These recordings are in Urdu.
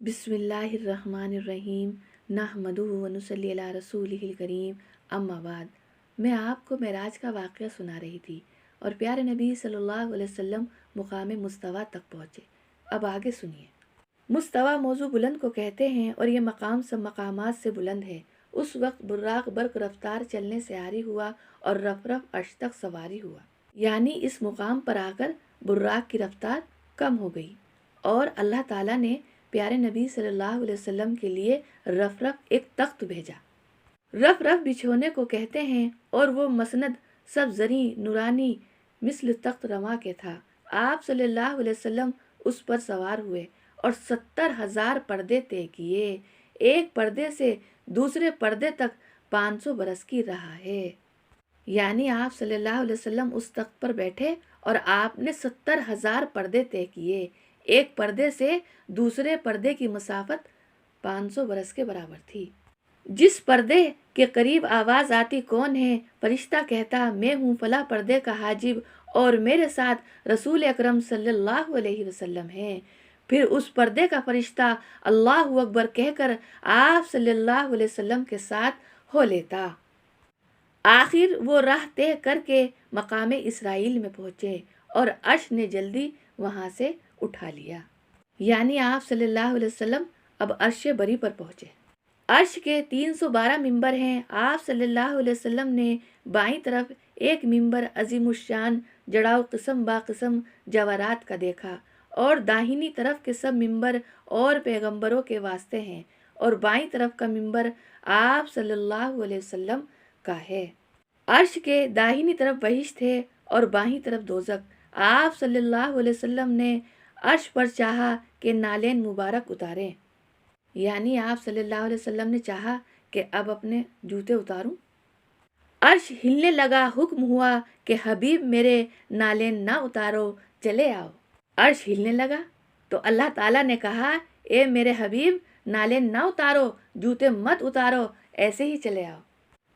بسم اللہ الرحمن الرحیم نحمدہ ونصلی علی رسولہ الکریم اما بعد۔ میں آپ کو معراج کا واقعہ سنا رہی تھی اور پیارے نبی صلی اللہ علیہ وسلم مقام مستویٰ تک پہنچے۔ اب آگے سنیے۔ مستویٰ موضوع بلند کو کہتے ہیں اور یہ مقام سب مقامات سے بلند ہے۔ اس وقت براق برق رفتار چلنے سے عاری ہوا اور رف رف عرش تک سواری ہوا، یعنی اس مقام پر آ کر براق کی رفتار کم ہو گئی اور اللہ تعالیٰ نے پیارے نبی صلی اللہ علیہ وسلم کے لیے رف رف ایک تخت بھیجا۔ رف رف بچھونے کو کہتے ہیں اور وہ مسند سب زریں نورانی مثل تخت رواں کے تھا۔ آپ صلی اللہ علیہ وسلم اس پر سوار ہوئے اور 70,000 پردے طے کیے۔ ایک پردے سے دوسرے پردے تک 500 برس کی راہ ہے، یعنی آپ صلی اللہ علیہ وسلم اس تخت پر بیٹھے اور آپ نے 70,000 پردے طے کیے۔ ایک پردے سے دوسرے پردے کی مسافت 500 برس کے برابر تھی۔ جس پردے کے قریب آواز آتی کون ہے، فرشتہ کہتا میں ہوں فلاں پردے کا حاجب اور میرے ساتھ رسول اکرم صلی اللہ علیہ وسلم ہے۔ پھر اس پردے کا فرشتہ اللہ اکبر کہہ کر آپ صلی اللہ علیہ وسلم کے ساتھ ہو لیتا۔ آخر وہ راہ طے کر کے مقام اسرائیل میں پہنچے اور عرش نے جلدی وہاں سے اٹھا لیا، یعنی آپ صلی اللہ علیہ وسلم اب عرش بری پر پہنچے۔ عرش کے 312 ممبر ہیں۔ آپ صلی اللہ علیہ وسلم نے بائیں طرف ایک ممبر عظیم الشان جڑاؤ قسم با قسم جواہرات کا دیکھا اور داہنی طرف کے سب ممبر اور پیغمبروں کے واسطے ہیں اور بائیں طرف کا ممبر آپ صلی اللہ علیہ وسلم کا ہے۔ عرش کے داہنی طرف بہشت ہے اور بائیں طرف دوزخ۔ آپ صلی اللہ علیہ وسلم نے عرش پر چاہا کہ نالین مبارک اتاریں، یعنی آپ صلی اللہ علیہ وسلم نے چاہا کہ اب اپنے جوتے اتاروں۔ عرش ہلنے لگا، حکم ہوا کہ حبیب میرے نالین نہ اتارو، چلے آؤ۔ عرش ہلنے لگا تو اللہ تعالیٰ نے کہا اے میرے حبیب نالین نہ اتارو، جوتے مت اتارو، ایسے ہی چلے آؤ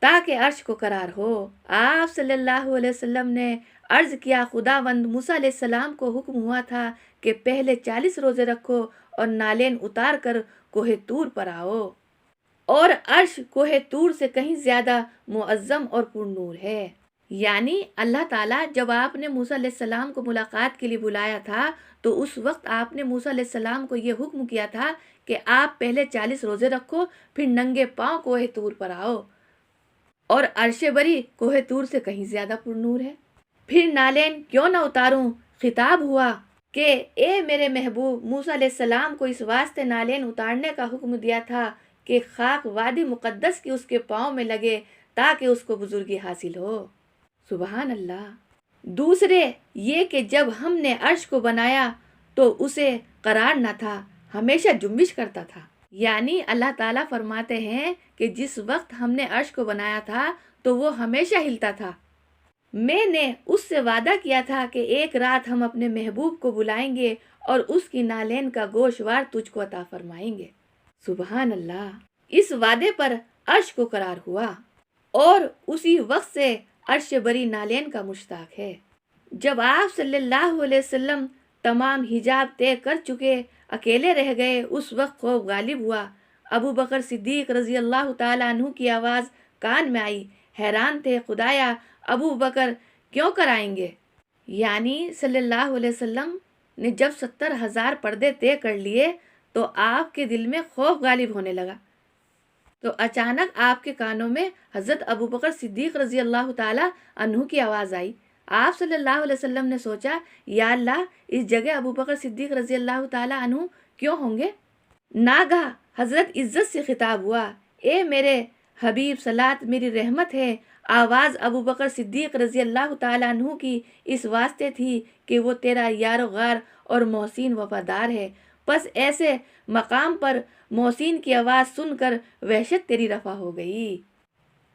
تاکہ عرش کو قرار ہو۔ آپ صلی اللہ علیہ وسلم نے عرض کیا خداوند موسیٰ علیہ السلام کو حکم ہوا تھا کہ پہلے 40 روزے رکھو اور نالین اتار کر کوہ طور پر آؤ، اور عرش کوہ طور سے کہیں زیادہ معظم اور پر نور ہے۔ یعنی اللہ تعالیٰ جب آپ نے موسیٰ علیہ السلام کو ملاقات کے لیے بلایا تھا تو اس وقت آپ نے موسیٰ علیہ السلام کو یہ حکم کیا تھا کہ آپ پہلے 40 روزے رکھو، پھر ننگے پاؤں کوہ طور پر آؤ، اور عرش بری کوہ طور سے کہیں زیادہ پر نور ہے۔ پھر نالین کیوں نہ اتاروں، خطاب ہوا کہ اے میرے محبوب، موسیٰ علیہ السلام کو اس واسطے نالین اتارنے کا حکم دیا تھا کہ خاک وادی مقدس کی اس کے پاؤں میں لگے تاکہ اس کو بزرگی حاصل ہو۔ سبحان اللہ۔ دوسرے یہ کہ جب ہم نے عرش کو بنایا تو اسے قرار نہ تھا، ہمیشہ جنبش کرتا تھا، یعنی اللہ تعالیٰ فرماتے ہیں کہ جس وقت ہم نے عرش کو بنایا تھا تو وہ ہمیشہ ہلتا تھا۔ میں نے اس سے وعدہ کیا تھا کہ ایک رات ہم اپنے محبوب کو بلائیں گے اور اس کی نالین کا گوشوار تجھ کو عطا فرمائیں گے۔ سبحان اللہ۔ اس وعدے پر عرش کو قرار ہوا اور اسی وقت سے عرش بری نالین کا مشتاق ہے۔ جب آپ صلی اللہ علیہ وسلم تمام حجاب طے کر چکے، اکیلے رہ گئے، اس وقت خوف غالب ہوا۔ ابو بکر صدیق رضی اللہ تعالیٰ عنہ کی آواز کان میں آئی، حیران تھے، خدایا ابو بکر کیوں کرائیں گے؟ یعنی صلی اللہ علیہ وسلم نے جب 70,000 پردے طے کر لیے تو آپ کے دل میں خوف غالب ہونے لگا۔ تو اچانک آپ کے کانوں میں حضرت ابو بکر صدیق رضی اللہ تعالیٰ عنہ کی آواز آئی۔ آپ صلی اللہ علیہ وسلم نے سوچا یا اللہ، اس جگہ ابو بکر صدیق رضی اللہ تعالیٰ عنہ کیوں ہوں گے؟ ناگہاں حضرت عزت سے خطاب ہوا، اے میرے حبیب صلات میری رحمت ہے۔ آواز ابو بکر صدیق رضی اللہ تعالیٰ عنہ کی اس واسطے تھی کہ وہ تیرا یار و غار اور محسن وفادار ہے، پس ایسے مقام پر محسن کی آواز سن کر وحشت تیری رفع ہو گئی۔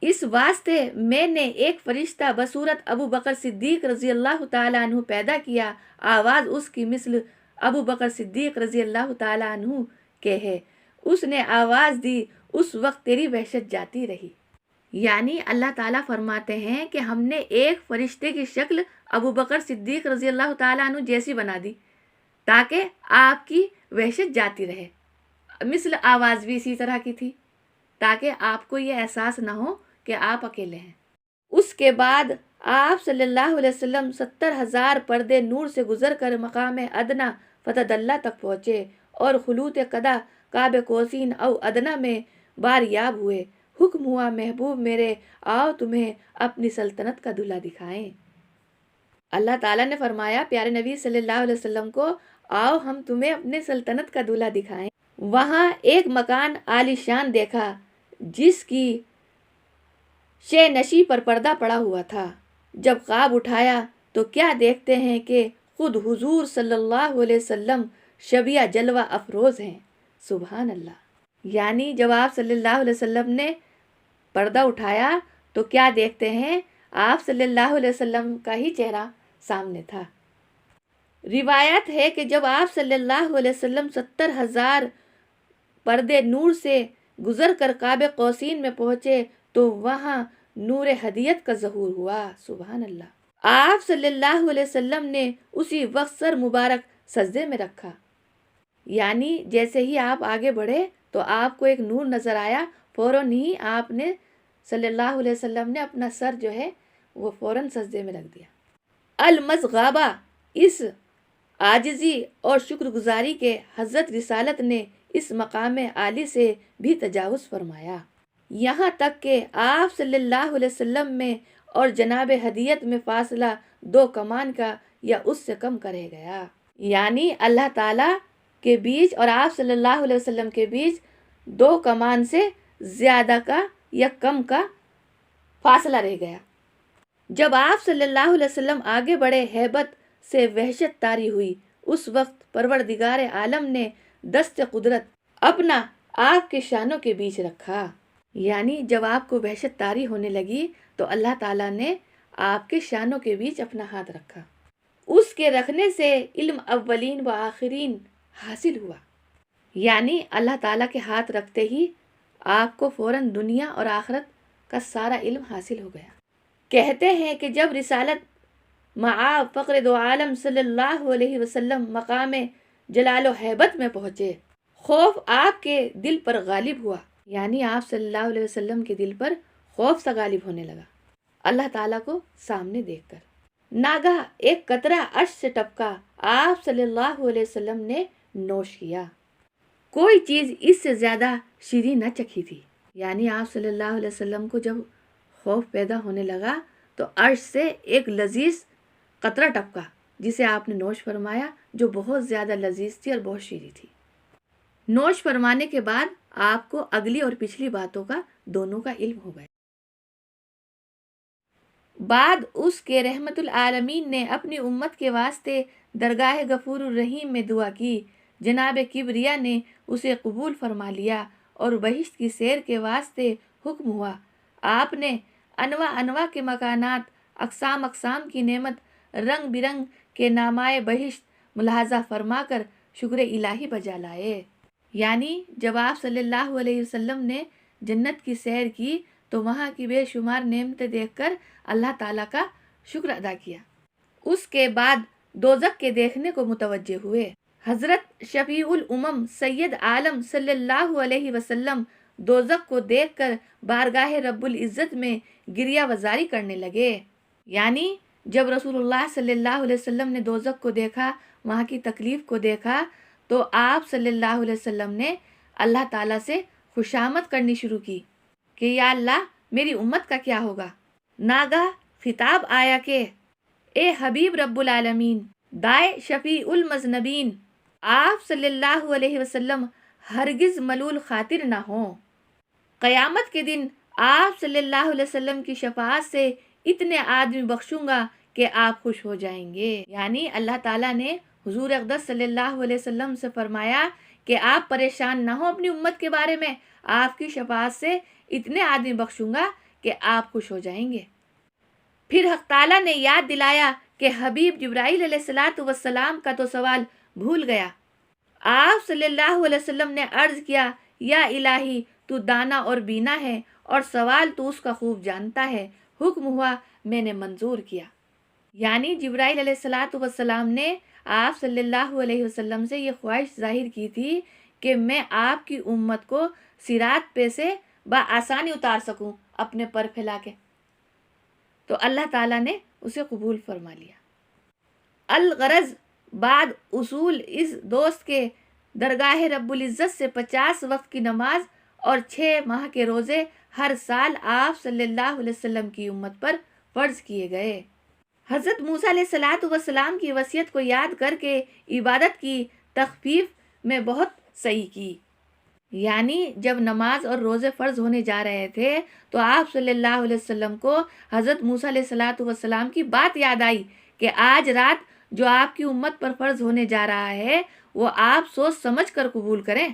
اس واسطے میں نے ایک فرشتہ بصورت ابو بکر صدیق رضی اللہ تعالیٰ عنہ پیدا کیا، آواز اس کی مثل ابو بکر صدیق رضی اللہ تعالیٰ عنہ کے ہے۔ اس نے آواز دی، اس وقت تیری وحشت جاتی رہی۔ یعنی اللہ تعالیٰ فرماتے ہیں کہ ہم نے ایک فرشتے کی شکل ابو بکر صدیق رضی اللہ تعالیٰ عنہ جیسی بنا دی تاکہ آپ کی وحشت جاتی رہے۔ مثل آواز بھی اسی طرح کی تھی تاکہ آپ کو یہ احساس نہ ہو کہ آپ اکیلے ہیں۔ اس کے بعد آپ صلی اللہ علیہ وسلم 70,000 پردے نور سے گزر کر مقام ادنا فتح اللہ تک پہنچے اور خلوت قدا کعب کوسین او ادنا میں باریاب ہوئے۔ حکم ہوا محبوب میرے آؤ تمہیں اپنی سلطنت کا دلہا دکھائیں۔ اللہ تعالیٰ نے فرمایا پیارے نبی صلی اللہ علیہ وسلم کو آؤ ہم تمہیں اپنے سلطنت کا دلہا دکھائیں۔ وہاں ایک مکان عالی شان دیکھا جس کی شے نشی پر پردہ پڑا ہوا تھا۔ جب خواب اٹھایا تو کیا دیکھتے ہیں کہ خود حضور صلی اللہ علیہ وسلم شبیہ جلوہ افروز ہیں۔ سبحان اللہ۔ یعنی جب آپ صلی اللہ علیہ وسلم نے پردہ اٹھایا تو کیا دیکھتے ہیں، آپ صلی اللہ علیہ وسلم کا ہی چہرہ سامنے تھا۔ روایت ہے کہ جب آپ صلی اللہ علیہ وسلم 70,000 پردے نور سے گزر کر قاب قوسین میں پہنچے تو وہاں نور ہدیت کا ظہور ہوا۔ سبحان اللہ۔ آپ صلی اللہ علیہ وسلم نے اسی وقت سر مبارک سجدے میں رکھا، یعنی جیسے ہی آپ آگے بڑھے تو آپ کو ایک نور نظر آیا، فوراً ہی آپ نے صلی اللہ علیہ وسلم نے اپنا سر جو ہے وہ فوراً سجدے میں رکھ دیا۔ المزغابہ، اس عاجزی اور شکر گزاری کے حضرت رسالت نے اس مقام عالی سے بھی تجاوز فرمایا، یہاں تک کہ آپ صلی اللہ علیہ وسلم میں اور جناب ہدیت میں فاصلہ 2 کمان کا یا اس سے کم کرے گیا، یعنی اللہ تعالیٰ کے بیچ اور آپ صلی اللہ علیہ وسلم کے بیچ 2 کمان سے زیادہ کا یا کم کا فاصلہ رہ گیا۔ جب آپ صلی اللہ علیہ وسلم آگے بڑھے ہیبت سے وحشت طاری ہوئی، اس وقت پروردگار عالم نے دست قدرت اپنا آپ کے شانوں کے بیچ رکھا، یعنی جب آپ کو وحشت طاری ہونے لگی تو اللہ تعالیٰ نے آپ کے شانوں کے بیچ اپنا ہاتھ رکھا۔ اس کے رکھنے سے علم اولین و آخرین حاصل ہوا، یعنی اللہ تعالیٰ کے ہاتھ رکھتے ہی آپ کو فوراً دنیا اور آخرت کا سارا علم حاصل ہو گیا۔ کہتے ہیں کہ جب رسالت معاب فخر دو عالم صلی اللہ علیہ وسلم مقام جلال و ہیبت میں پہنچے، خوف آپ کے دل پر غالب ہوا، یعنی آپ صلی اللہ علیہ وسلم کے دل پر خوف سا غالب ہونے لگا اللہ تعالیٰ کو سامنے دیکھ کر۔ ناگاہ ایک قطرہ عرش سے ٹپکا، آپ صلی اللہ علیہ وسلم نے نوش کیا۔ کوئی چیز اس سے زیادہ شیریں نہ چکھی تھی، یعنی آپ صلی اللہ علیہ وسلم کو جب خوف پیدا ہونے لگا تو عرش سے ایک لذیذ قطرہ ٹپکا جسے آپ نے نوش فرمایا، جو بہت زیادہ لذیذ تھی اور بہت شیریں تھی۔ نوش فرمانے کے بعد آپ کو اگلی اور پچھلی باتوں کا دونوں کا علم ہو گیا۔ بعد اس کے رحمت العالمین نے اپنی امت کے واسطے درگاہ غفور الرحیم میں دعا کی، جناب کبریا نے اسے قبول فرما لیا اور بہشت کی سیر کے واسطے حکم ہوا۔ آپ نے انواع کے مکانات، اقسام کی نعمت، رنگ برنگ کے نامائے بہشت ملاحظہ فرما کر شکر الہی بجا لائے، یعنی جب آپ صلی اللہ علیہ وسلم نے جنت کی سیر کی تو وہاں کی بے شمار نعمتیں دیکھ کر اللہ تعالیٰ کا شکر ادا کیا۔ اس کے بعد دوزخ کے دیکھنے کو متوجہ ہوئے۔ حضرت شفیع الامم سید عالم صلی اللہ علیہ وسلم دوزخ کو دیکھ کر بارگاہ رب العزت میں گریہ وزاری کرنے لگے، یعنی جب رسول اللہ صلی اللہ علیہ وسلم نے دوزخ کو دیکھا، وہاں کی تکلیف کو دیکھا، تو آپ صلی اللہ علیہ وسلم نے اللہ تعالیٰ سے خوشامد کرنی شروع کی کہ یا اللہ میری امت کا کیا ہوگا۔ ناگاہ خطاب آیا کہ اے حبیب رب العالمین، دائے شفیع المذنبین، آپ صلی اللہ علیہ وسلم ہرگز ملول خاطر نہ ہوں۔ قیامت کے دن آپ صلی اللہ علیہ وسلم کی شفاعت سے اتنے آدمی بخشوں گا کہ آپ خوش ہو جائیں گے، یعنی اللہ تعالیٰ نے حضور اقدس صلی اللہ علیہ وسلم سے فرمایا کہ آپ پریشان نہ ہوں اپنی امت کے بارے میں، آپ کی شفاعت سے اتنے آدمی بخشوں گا کہ آپ خوش ہو جائیں گے۔ پھر حق تعالیٰ نے یاد دلایا کہ حبیب جبرائیل علیہ السلام کا تو سوال بھول گیا۔ آپ صلی اللہ علیہ وسلم نے عرض کیا یا الہی تو دانا اور بینا ہے اور سوال تو اس کا خوب جانتا ہے۔ حکم ہوا، میں نے منظور کیا، یعنی جبرائیل علیہ السلام نے آپ صلی اللہ علیہ وسلم سے یہ خواہش ظاہر کی تھی کہ میں آپ کی امت کو صراط پہ سے بآسانی اتار سکوں اپنے پر پھیلا کے۔ تو اللہ تعالیٰ نے اسے قبول فرما لیا۔ الغرض بعد اصول اس دوست کے درگاہ رب العزت سے 50 وقت کی نماز اور 6 ماہ کے روزے ہر سال آپ صلی اللہ علیہ وسلم کی امت پر فرض کیے گئے۔ حضرت موسیٰ علیہ السلام کی وصیت کو یاد کر کے عبادت کی تخفیف میں بہت صحیح کی، یعنی جب نماز اور روزے فرض ہونے جا رہے تھے تو آپ صلی اللہ علیہ وسلم کو حضرت موسیٰ علیہ السلام کی بات یاد آئی کہ آج رات جو آپ کی امت پر فرض ہونے جا رہا ہے وہ آپ سوچ سمجھ کر قبول کریں۔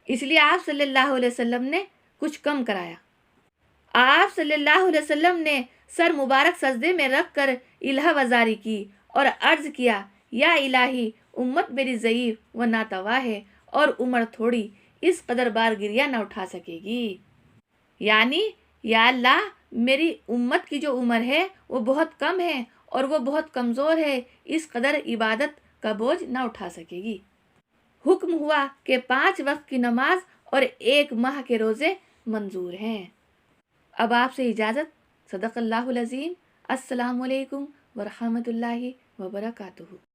اس لیے آپ صلی اللہ علیہ وسلم نے کچھ کم کرایا۔ آپ صلی اللہ علیہ وسلم نے سر مبارک سجدے میں رکھ کر الہ وزاری کی اور عرض کیا، یا الہی، امت میری ضعیف و ناتواں ہے اور عمر تھوڑی، اس قدر بار گریہ نہ اٹھا سکے گی۔ یعنی یا اللہ، میری امت کی جو عمر ہے وہ بہت کم ہے اور وہ بہت کمزور ہے، اس قدر عبادت کا بوجھ نہ اٹھا سکے گی۔ حکم ہوا کہ 5 وقت کی نماز اور 1 ماہ کے روزے منظور ہیں۔ اب آپ سے اجازت۔ صدق اللہ العظیم۔ السلام علیکم ورحمۃ اللہ وبرکاتہ۔